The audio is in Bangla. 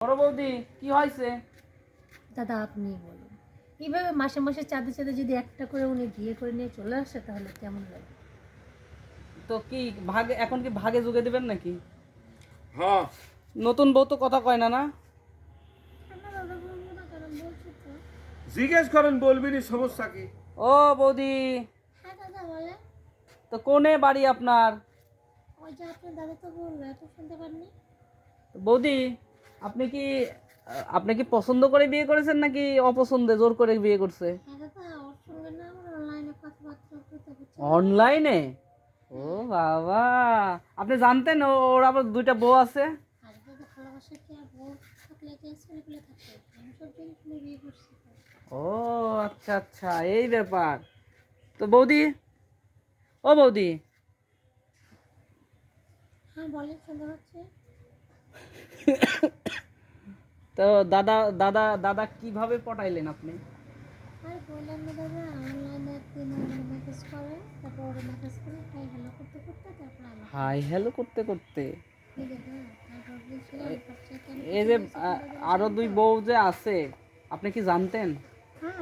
বড় বৌদি কি হয়েছে? দাদা আপনি বলুন, এইভাবে মাসে মাসে চাঁদে চাঁদে যদি একটা করে উনি বিয়ে করে নিয়ে চলে আসে তাহলে কেমন লাগে? তো কি ভাগে, এখন কি ভাগে যুগে দিবেন নাকি? হ্যাঁ, নতুন বউ তো কথা কয় না না? জিজ্ঞেস করেন, বলবিনি, সমস্যা কি? ও বৌদি, হ্যাঁ দাদা বলে। তো কোনে বাড়ি আপনার? ওই যে আপনার দাদা তো বললো, এত শুনতে পাননি? তো বৌদি, আপনি কি পছন্দ করে বিয়ে করেছেন নাকি অপছন্দে জোর করে বিয়ে করছে? হ্যাঁ দাদা, ওর সঙ্গে না আমার অনলাইনে কথাবার্তা হতে হচ্ছে। অনলাইনে? ও বাবা, আপনি জানতেন ওর আবার দুইটা বউ আছে? আর দাদা ভালোবাসা কি আর বউ থাকলে কি ছেলে পেলে থাকবে? আমি সব দিন শুনে বিয়ে করছি। ও আচ্ছা আচ্ছা, এই ব্যাপার। তো বৌদি, ও বৌদি, হ্যাঁ বলেন, শুনতে পাচ্ছে। তো দাদা দাদা দাদা কিভাবে পটাইলেন আপনি? আর বললাম না দাদা, অনলাইনে একদিন মেসেজ করে, তারপর ওরা মেসেজ করে হাই হ্যালো করতে করতে তারপর আমার হাই হ্যালো করতে করতে দাদা তারপর বলছিলাম খরচা কেন এই যে আরো দুই বউ যে আছে, আপনি কি জানতেন? হ্যাঁ